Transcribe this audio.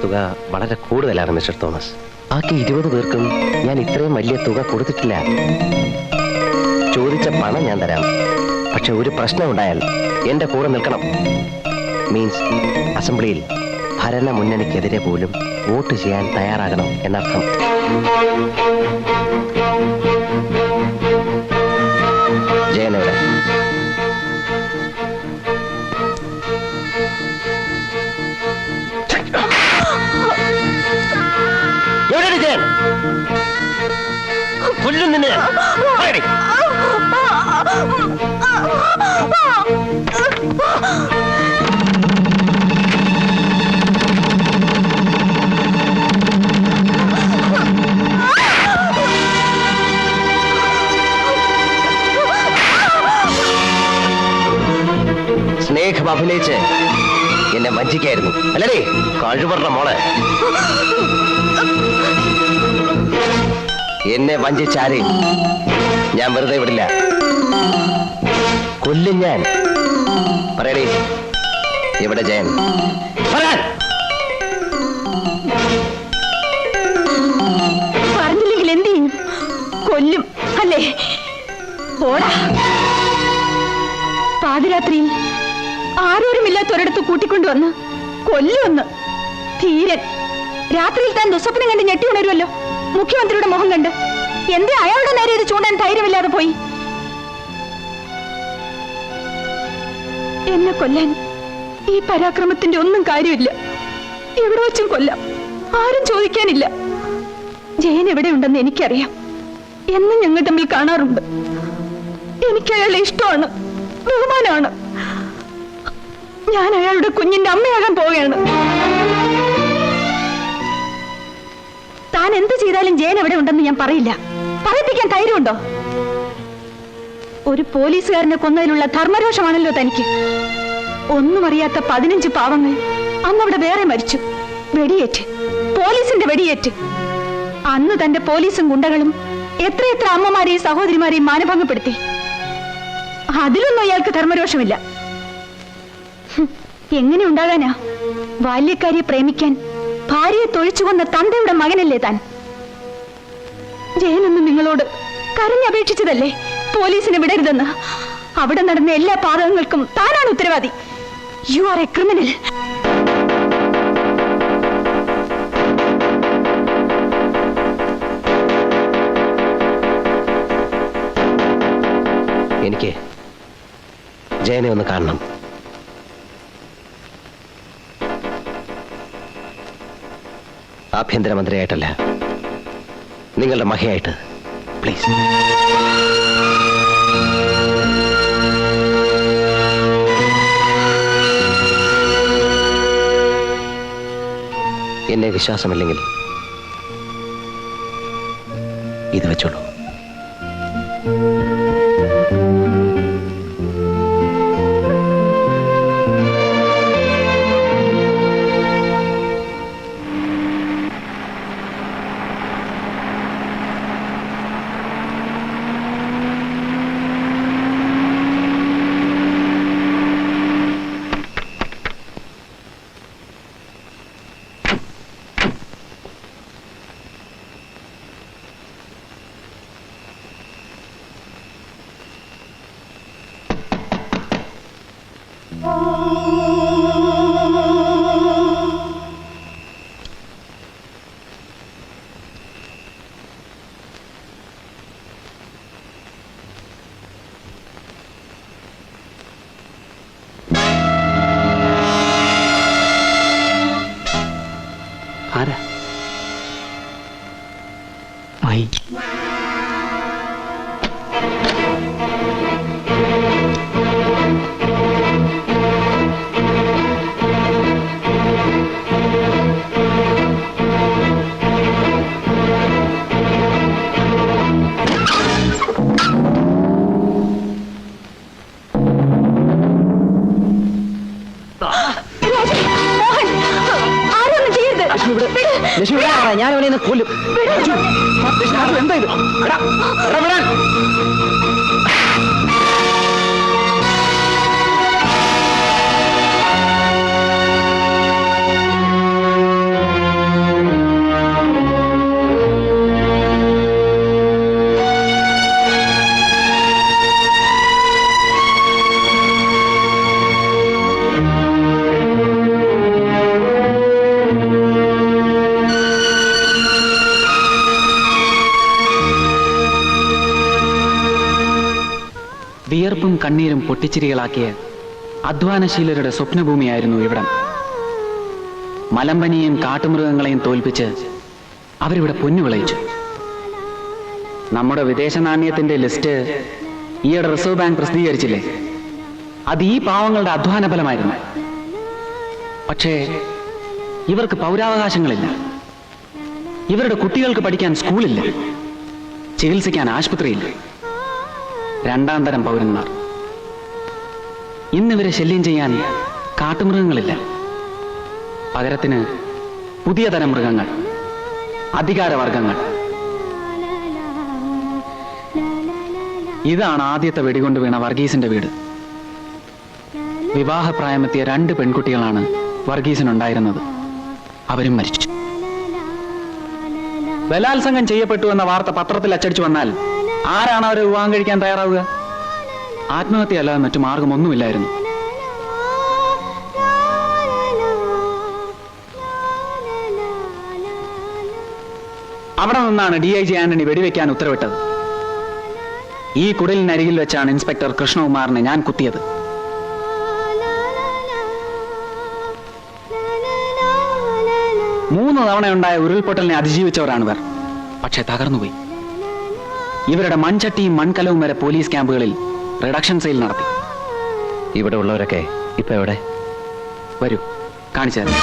തുക വളരെ കൂടുതലാണ് മിസ്റ്റർ തോമസ്. ബാക്കി 20 പേർക്കും ഞാൻ ഇത്രയും വലിയ തുക കൊടുത്തിട്ടില്ല. ചോദിച്ച പണം ഞാൻ തരാം, പക്ഷെ ഒരു പ്രശ്നം ഉണ്ടായാൽ എന്റെ കൂടെ നിൽക്കണം. മീൻസ് അസംബ്ലിയിൽ ഭരണ മുന്നണിക്കെതിരെ പോലും വോട്ട് ചെയ്യാൻ തയ്യാറാകണം എന്നർത്ഥം. ജയനോട് എവിടെയാണ് ജയൻ? കൊല്ലും നിന്നെ. സ്നേഹം അഭിനയിച്ച് എന്നെ വഞ്ചിക്കായിരുന്നു അല്ലേ കഴിവറുടെ മോളെ? എന്നെ വഞ്ചിച്ചാരെയും ഞാൻ വെറുതെ വിടില്ല. കൊല്ലും ഞാൻ. പറയടേ, എവിടെ ജയൻ? പറയാൻ പറഞ്ഞില്ലെങ്കിൽ എന്ത് ചെയ്യും? കൊല്ലും അല്ലേ? ഓടാ. പാതിരാത്രിയിൽ ആരോരുമില്ലാത്തൊരിടത്ത് കൂട്ടിക്കൊണ്ടുവന്ന് കൊല്ലുമെന്ന് ധീരൻ. രാത്രിയിൽ താൻ ദുസ്വപ്നം കണ്ട് ഞെട്ടി ഉണരുമല്ലോ മുഖ്യമന്ത്രിയുടെ മുഖം കണ്ട്. എന്തേ അയാളുടെ നേരെ ഇത് ചൂണ്ടാൻ ധൈര്യമില്ലാതെ പോയി? എന്നെ കൊല്ലാൻ ഈ പരാക്രമത്തിന്റെ ഒന്നും കാര്യമില്ല. എവിടെ വെച്ചും കൊല്ലാം, ആരും ചോദിക്കാനില്ല. ജയൻ എവിടെയുണ്ടെന്ന് എനിക്കറിയാം. എന്നും ഞങ്ങൾ തമ്മിൽ കാണാറുണ്ട്. എനിക്ക് അയാളെ ഇഷ്ടമാണ്, ബഹുമാനമാണ്. ഞാൻ അയാളുടെ കുഞ്ഞിന്റെ അമ്മയാകാൻ പോവുകയാണ്. താൻ എന്ത് ചെയ്താലും ജയൻ എവിടെ ഉണ്ടെന്ന് ഞാൻ പറയില്ല. പറയിപ്പിക്കാൻ ധൈര്യമുണ്ടോ? ഒരു പോലീസുകാരനെ കൊന്നതിലുള്ള ധർമ്മരോഷമാണല്ലോ തനിക്ക്. ഒന്നും അറിയാത്ത 15 പാവങ്ങൾ അന്നവിടെ വേറെ മരിച്ചു. വെടിയേറ്റ്, പോലീസിന്റെ വെടിയേറ്റ്. അന്ന് തന്റെ പോലീസും ഗുണ്ടകളും എത്രയെത്ര അമ്മമാരെയും സഹോദരിമാരെയും മാനഭംഗപ്പെടുത്തി. അതിലൊന്നും അയാൾക്ക് ധർമ്മരോഷമില്ല. എങ്ങനെ ഉണ്ടാകാനാ? ബാല്യക്കാരിയെ പ്രേമിക്കാൻ ഭാര്യയെ തൊഴിച്ചുകൊന്ന തന്തയുടെ മകനല്ലേ താൻ? ജയനൊന്ന് നിങ്ങളോട് കരഞ്ഞപേക്ഷിച്ചതല്ലേ പോലീസിനെ വിടരുതെന്ന്? അവിടെ നടന്ന എല്ലാ പാതകങ്ങൾക്കും താനാണ് ഉത്തരവാദി. You are A criminal. എനിക്ക് ജയനെ ഒന്ന് കാണണം. ആഭ്യന്തരമന്ത്രിയായിട്ടല്ല, നിങ്ങളുടെ മഹിയായിട്ട് പ്ലീസ്. എന്നെ വിശ്വാസമില്ലെങ്കിൽ ഇത് വെച്ചോളൂ. ഞാൻ അവനെ കൊല്ലും. എന്താ ഇത്? വിയർപ്പും കണ്ണീരും പൊട്ടിച്ചിരികളാക്കിയ അധ്വാനശീലരുടെ സ്വപ്നഭൂമിയായിരുന്നു ഇവിടം. മലമ്പനിയും കാട്ടുമൃഗങ്ങളെയും തോൽപ്പിച്ച് അവരിവിടെ പൊന്നു വിളയിച്ചു. നമ്മുടെ വിദേശ നാണ്യത്തിന്റെ ലിസ്റ്റ് ഈയിടെ റിസർവ് ബാങ്ക് പ്രസിദ്ധീകരിച്ചില്ലേ? അത് ഈ പാവങ്ങളുടെ അധ്വാന ഫലമായിരുന്നു. പക്ഷേ ഇവർക്ക് പൗരാവകാശങ്ങളില്ല. ഇവരുടെ കുട്ടികൾക്ക് പഠിക്കാൻ സ്കൂളില്ല, ചികിത്സിക്കാൻ ആശുപത്രിയില്ല. രണ്ടാം തരം പൗരന്മാർ. ഇന്നിവരെ ശല്യം ചെയ്യാൻ കാട്ടുമൃഗങ്ങളില്ല. പകരത്തിന് പുതിയ തരം മൃഗങ്ങൾ, അധികാരവർഗങ്ങൾ. ഇതാണ് ആദ്യത്തെ വെടികൊണ്ട് വീണ വർഗീസിന്റെ വീട്. വിവാഹപ്രായമെത്തിയ 2 പെൺകുട്ടികളാണ് വർഗീസിനുണ്ടായിരുന്നത്. അവരും മരിച്ചു. ബലാത്സംഗം ചെയ്യപ്പെട്ടു എന്ന വാർത്ത പത്രത്തിൽ അച്ചടിച്ചു വന്നാൽ ആരാണ് അവരെ വിവാഹം കഴിക്കാൻ തയ്യാറാവുക? ആത്മഹത്യ അല്ലാതെ മറ്റു മാർഗമൊന്നുമില്ലായിരുന്നു. അവിടെ നിന്നാണ് DIG ആന്റണി വെടിവെക്കാൻ ഉത്തരവിട്ടത്. ഈ കുടലിനരികിൽ വെച്ചാണ് ഇൻസ്പെക്ടർ കൃഷ്ണകുമാറിനെ ഞാൻ കുത്തിയത്. മൂന്ന് തവണയുണ്ടായ ഉരുൾപൊട്ടലിനെ അതിജീവിച്ചവരാണിവർ. പക്ഷെ തകർന്നുപോയി. ഇവരുടെ മൺചട്ടിയും മൺകലവും വരെ പോലീസ് ക്യാമ്പുകളിൽ റിഡക്ഷൻ സെയിൽ നടത്തി. ഇവിടെ ഉള്ളവരൊക്കെ ഇപ്പൊ എവിടെ? വരൂ, കാണിച്ചു തരാം.